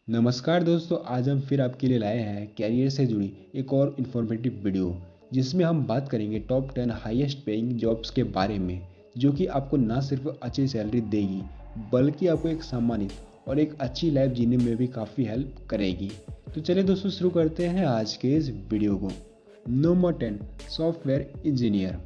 नमस्कार दोस्तों, आज हम फिर आपके लिए लाए हैं कैरियर से जुड़ी एक और इन्फॉर्मेटिव वीडियो जिसमें हम बात करेंगे टॉप 10 हाईएस्ट पेइंग जॉब्स के बारे में, जो कि आपको ना सिर्फ अच्छी सैलरी देगी बल्कि आपको एक सम्मानित और एक अच्छी लाइफ जीने में भी काफ़ी हेल्प करेगी। तो चलिए दोस्तों, शुरू करते हैं आज के इस वीडियो को। Number 10, software engineer.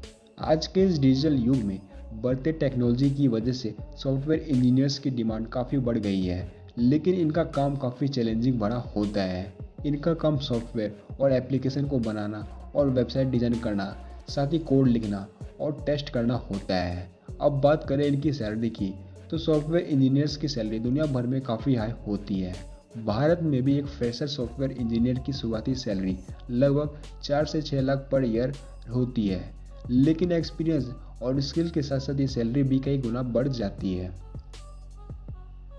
आज के इस डिजिटल युग में बढ़ते टेक्नोलॉजी की वजह से सॉफ्टवेयर इंजीनियर्स की डिमांड काफ़ी बढ़ गई है, लेकिन इनका काम काफ़ी चैलेंजिंग भरा होता है। इनका काम सॉफ्टवेयर और एप्लीकेशन को बनाना और वेबसाइट डिज़ाइन करना, साथ ही कोड लिखना और टेस्ट करना होता है। अब बात करें इनकी सैलरी की, तो सॉफ्टवेयर इंजीनियर्स की सैलरी दुनिया भर में काफ़ी हाई होती है। भारत में भी एक फ्रेशर सॉफ्टवेयर इंजीनियर की शुरुआती सैलरी लगभग 4 से 6 लाख पर ईयर होती है, लेकिन एक्सपीरियंस और स्किल के साथ साथ ये सैलरी भी कई गुना बढ़ जाती है।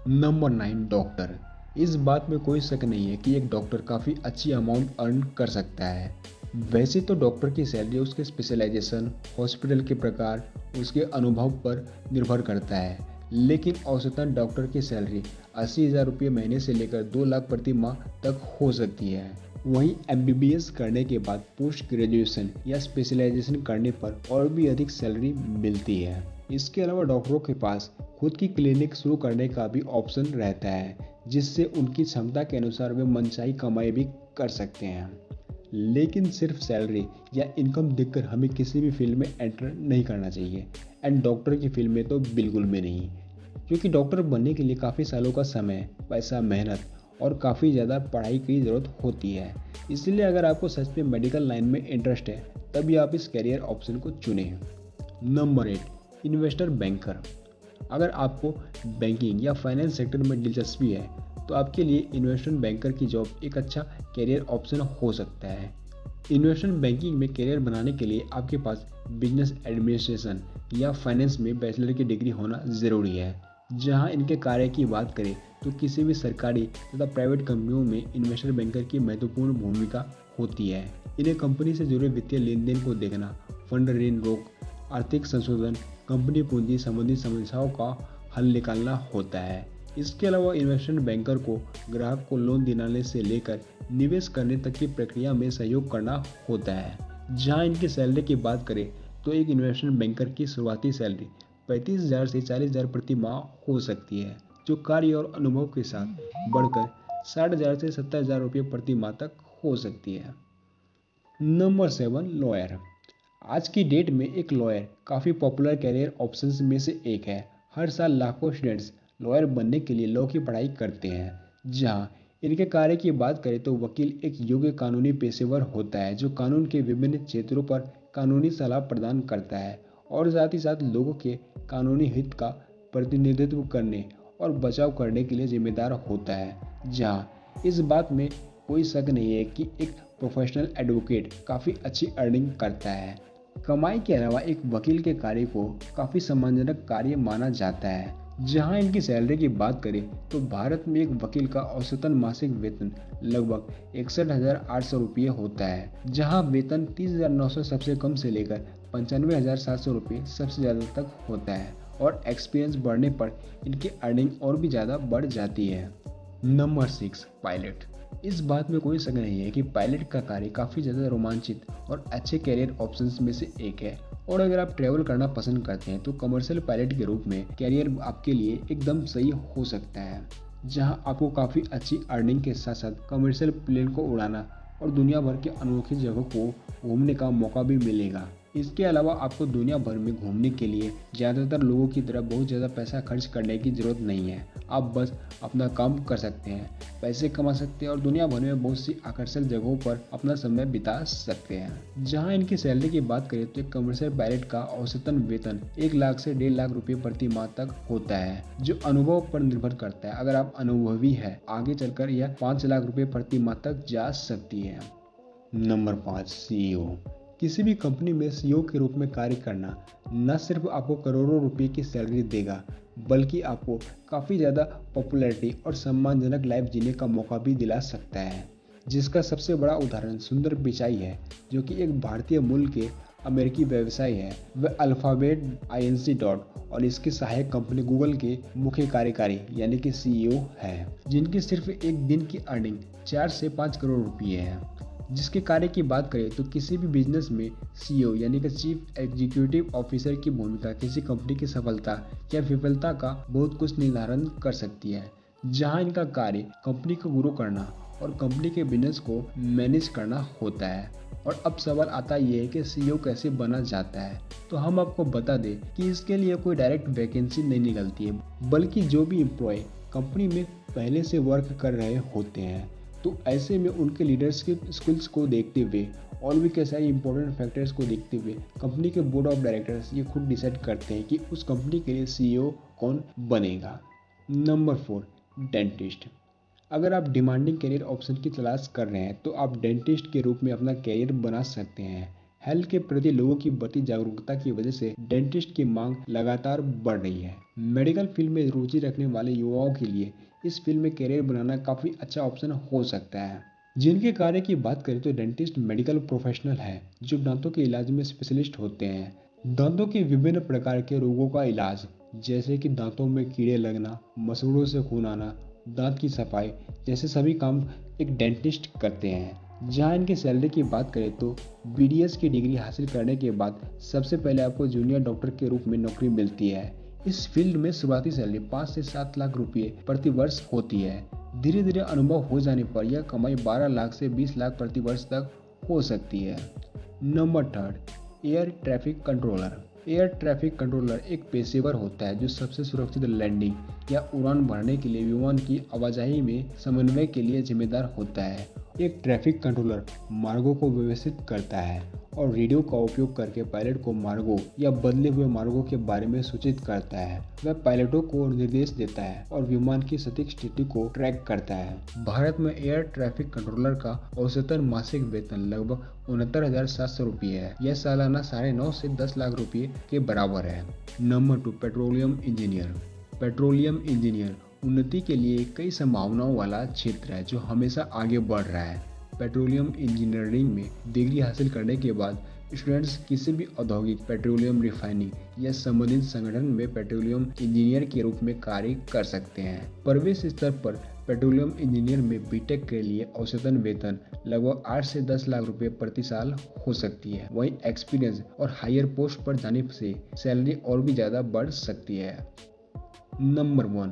Number 9, doctor. इस बात में कोई शक नहीं है कि एक डॉक्टर काफ़ी अच्छी अमाउंट अर्न कर सकता है। वैसे तो डॉक्टर की सैलरी उसके स्पेशलाइजेशन, हॉस्पिटल के प्रकार, उसके अनुभव पर निर्भर करता है, लेकिन औसतन डॉक्टर की सैलरी 80,000 रुपये महीने से लेकर 2 लाख प्रति माह तक हो सकती है। वहीं एमबीबीएस करने के बाद पोस्ट ग्रेजुएशन या स्पेशलाइजेशन करने पर और भी अधिक सैलरी मिलती है। इसके अलावा डॉक्टरों के पास खुद की क्लिनिक शुरू करने का भी ऑप्शन रहता है, जिससे उनकी क्षमता के अनुसार वे मनचाही कमाई भी कर सकते हैं। लेकिन सिर्फ सैलरी या इनकम देखकर हमें किसी भी फील्ड में एंटर नहीं करना चाहिए, एंड डॉक्टर की फील्ड में तो बिल्कुल भी नहीं, क्योंकि डॉक्टर बनने के लिए काफ़ी सालों का समय, पैसा, मेहनत और काफ़ी ज़्यादा पढ़ाई की ज़रूरत होती है। इसलिए अगर आपको सच में मेडिकल लाइन में इंटरेस्ट है, तभी आप इस करियर ऑप्शन को चुनें। Number 8, investor banker. अगर आपको बैंकिंग या फाइनेंस सेक्टर में दिलचस्पी है, तो आपके लिए इन्वेस्टमेंट बैंकर की जॉब एक अच्छा करियर ऑप्शन हो सकता है। इन्वेस्टमेंट बैंकिंग में करियर बनाने के लिए आपके पास बिजनेस एडमिनिस्ट्रेशन या फाइनेंस में बैचलर की डिग्री होना ज़रूरी है। जहां इनके कार्य की बात करें, तो किसी भी सरकारी तथा प्राइवेट कंपनियों में इन्वेस्टर बैंकर की महत्वपूर्ण भूमिका होती है। इन्हें कंपनी से जुड़े वित्तीय लेन देन को देखना, फंड ऋण रोक, आर्थिक संशोधन, कंपनी पूंजी संबंधी समस्याओं का हल निकालना होता है। इसके अलावा इन्वेस्टमेंट बैंकर को ग्राहक को लोन दिलाने से लेकर निवेश करने तक की प्रक्रिया में सहयोग करना होता है। जहां इनकी सैलरी की बात करें, तो एक इन्वेस्टमेंट बैंकर की शुरुआती सैलरी 35,000 से 40,000 प्रति माह हो सकती है, जो कार्य और अनुभव के साथ बढ़कर 60,000 से 70,000 रुपये प्रति माह तक हो सकती है। Number 7, lawyer. आज की डेट में एक लॉयर काफ़ी पॉपुलर कैरियर ऑप्शंस में से एक है। हर साल लाखों स्टूडेंट्स लॉयर बनने के लिए लॉ की पढ़ाई करते हैं। जहां इनके कार्य की बात करें, तो वकील एक योग्य कानूनी पेशेवर होता है जो कानून के विभिन्न क्षेत्रों पर कानूनी सलाह प्रदान करता है और साथ ही साथ लोगों के कानूनी हित का प्रतिनिधित्व करने और बचाव करने के लिए जिम्मेदार होता है। जहां इस बात में कोई शक नहीं है कि एक प्रोफेशनल एडवोकेट काफ़ी अच्छी अर्निंग करता है। कमाई के अलावा एक वकील के कार्य को काफ़ी सम्मानजनक कार्य माना जाता है। जहां इनकी सैलरी की बात करें, तो भारत में एक वकील का औसतन मासिक वेतन लगभग 61,800 रुपये होता है, जहां वेतन 30,900 सबसे कम से लेकर 95,700 रुपये सबसे ज़्यादा तक होता है और एक्सपीरियंस बढ़ने पर इनकी अर्निंग और भी ज़्यादा बढ़ जाती है। Number 6, pilot. इस बात में कोई शक नहीं है कि पायलट का कार्य काफ़ी ज़्यादा रोमांचित और अच्छे कैरियर ऑप्शंस में से एक है, और अगर आप ट्रैवल करना पसंद करते हैं, तो कमर्शियल पायलट के रूप में कैरियर आपके लिए एकदम सही हो सकता है। जहां आपको काफ़ी अच्छी अर्निंग के साथ साथ कमर्शियल प्लेन को उड़ाना और दुनिया भर के अनोखी जगहों को घूमने का मौका भी मिलेगा। इसके अलावा आपको दुनिया भर में घूमने के लिए ज़्यादातर लोगों की तरह बहुत ज़्यादा पैसा खर्च करने की ज़रूरत नहीं है। आप बस अपना काम कर सकते हैं, पैसे कमा सकते हैं और दुनिया भर में बहुत सी आकर्षक जगहों पर अपना समय बिता सकते हैं। जहां इनकी सैलरी की बात करें, तो एक कमर्शियल पायलट का औसतन वेतन 1 लाख से 1.5 लाख रुपये प्रति माह तक होता है, जो अनुभव पर निर्भर करता है। अगर आप अनुभवी है, आगे चलकर यह 5 लाख रुपये प्रति माह तक जा सकती है। Number 5, CEO. किसी भी कंपनी में सीईओ के रूप में कार्य करना न सिर्फ आपको करोड़ों रुपए की सैलरी देगा, बल्कि आपको काफ़ी ज़्यादा पॉपुलैरिटी और सम्मानजनक लाइफ जीने का मौका भी दिला सकता है, जिसका सबसे बड़ा उदाहरण सुंदर पिचाई है, जो कि एक भारतीय मूल के अमेरिकी व्यवसाय है। वह अल्फाबेट इंक और इसकी सहायक कंपनी गूगल के मुख्य कार्यकारी यानी कि CEO है, जिनकी सिर्फ एक दिन की अर्निंग 4 से 5 करोड़ रुपये है। जिसके कार्य की बात करें तो किसी भी बिजनेस में CEO यानी कि चीफ एग्जीक्यूटिव ऑफिसर की भूमिका किसी कंपनी की सफलता या विफलता का बहुत कुछ निर्धारण कर सकती है। जहां इनका कार्य कंपनी को ग्रो करना और कंपनी के बिजनेस को मैनेज करना होता है। और अब सवाल आता ये है कि CEO कैसे बना जाता है। तो हम आपको बता दें कि इसके लिए कोई डायरेक्ट वैकेंसी नहीं निकलती है, बल्कि जो भी एम्प्लॉय कंपनी में पहले से वर्क कर रहे होते हैं, तो ऐसे में उनके लीडरशिप स्किल्स को देखते हुए और भी कई सारे इंपॉर्टेंट फैक्टर्स को देखते हुए कंपनी के बोर्ड ऑफ डायरेक्टर्स ये खुद डिसाइड करते हैं कि उस कंपनी के लिए CEO कौन बनेगा। Number 4, dentist. अगर आप डिमांडिंग करियर ऑप्शन की तलाश कर रहे हैं तो आप डेंटिस्ट के रूप में अपना करियर बना सकते हैं। हेल्थ के प्रति लोगों की बढ़ती जागरूकता की वजह से डेंटिस्ट की मांग लगातार बढ़ रही है। मेडिकल फील्ड में रुचि रखने वाले युवाओं के लिए इस फील्ड में करियर बनाना काफ़ी अच्छा ऑप्शन हो सकता है। जिनके कार्य की बात करें तो डेंटिस्ट मेडिकल प्रोफेशनल है जो दांतों के इलाज में स्पेशलिस्ट होते हैं। दांतों के विभिन्न प्रकार के रोगों का इलाज जैसे कि दांतों में कीड़े लगना, मसूड़ों से खून आना, दांत की सफाई जैसे सभी काम एक डेंटिस्ट करते हैं। जहां इनकी सैलरी की बात करें तो BDS की डिग्री हासिल करने के बाद सबसे पहले आपको जूनियर डॉक्टर के रूप में नौकरी मिलती है। इस फील्ड में शुरुआती सैलरी 5 से 7 लाख रुपये प्रति वर्ष होती है। धीरे धीरे अनुभव हो जाने पर यह कमाई 12 लाख से 20 लाख प्रति वर्ष तक हो सकती है। Number 3, air traffic controller. Air traffic controller एक पेशेवर होता है जो सबसे सुरक्षित लैंडिंग या उड़ान भरने के लिए विमान की आवाजाही में समन्वय के लिए जिम्मेदार होता है। एक ट्रैफिक कंट्रोलर मार्गों को व्यवस्थित करता है और रेडियो का उपयोग करके पायलट को मार्गों या बदले हुए मार्गों के बारे में सूचित करता है। वह पायलटों को निर्देश देता है और विमान की सटीक स्थिति को ट्रैक करता है। भारत में एयर ट्रैफिक कंट्रोलर का औसतन मासिक वेतन लगभग 69,700 रुपये है। यह सालाना 9.5 से 10 लाख रुपये के बराबर है। Number 2, petroleum engineer. Petroleum engineer उन्नति के लिए कई संभावनाओं वाला क्षेत्र है जो हमेशा आगे बढ़ रहा है। पेट्रोलियम इंजीनियरिंग में डिग्री हासिल करने के बाद स्टूडेंट्स किसी भी औद्योगिक पेट्रोलियम रिफाइनिंग या संबंधित संगठन में पेट्रोलियम इंजीनियर के रूप में कार्य कर सकते हैं। प्रवेश स्तर पर पेट्रोलियम इंजीनियर में बीटेक के लिए औसतन वेतन लगभग 8 से 10 लाख रुपए प्रति साल हो सकती है। वहीं एक्सपीरियंस और हायर पोस्ट पर जाने से सैलरी और भी ज़्यादा बढ़ सकती है। Number 1,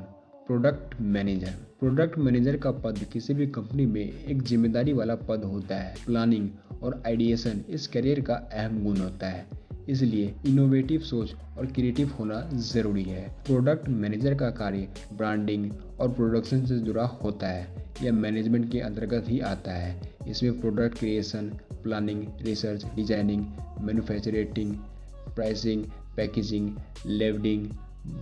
product manager. Product manager का पद किसी भी कंपनी में एक जिम्मेदारी वाला पद होता है। प्लानिंग और आइडिएशन इस करियर का अहम गुण होता है, इसलिए इनोवेटिव सोच और क्रिएटिव होना जरूरी है। प्रोडक्ट मैनेजर का कार्य ब्रांडिंग और प्रोडक्शन से जुड़ा होता है। यह मैनेजमेंट के अंतर्गत ही आता है। इसमें product creation, planning, research, designing, manufacturing, pricing, packaging, labelling,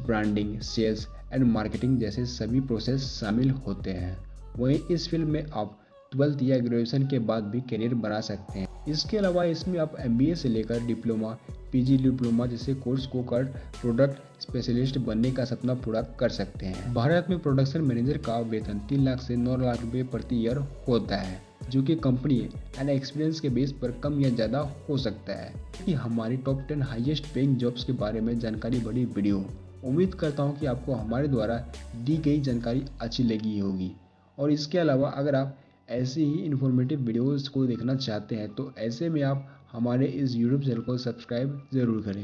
branding, sales and marketing जैसे सभी प्रोसेस शामिल होते हैं। वहीं इस फील्ड में आप 12th या ग्रेजुएशन के बाद भी करियर बना सकते हैं। इसके अलावा इसमें आप MBA से लेकर डिप्लोमा, PG डिप्लोमा जैसे कोर्स को कर प्रोडक्ट स्पेशलिस्ट बनने का सपना पूरा कर सकते हैं। भारत में प्रोडक्शन मैनेजर का वेतन 3 लाख से 9 लाख रुपये प्रति ईयर होता है, जो कि कंपनी एंड एक्सपीरियंस के बेस पर कम या ज़्यादा हो सकता है। कि हमारी टॉप 10 हाईएस्ट पेइंग जॉब्स के बारे में जानकारी भरी वीडियो। उम्मीद करता हूँ कि आपको हमारे द्वारा दी गई जानकारी अच्छी लगी होगी। और इसके अलावा अगर आप ऐसे ही इन्फॉर्मेटिव वीडियोज़ को देखना चाहते हैं तो ऐसे में आप हमारे इस YouTube चैनल को सब्सक्राइब ज़रूर करें।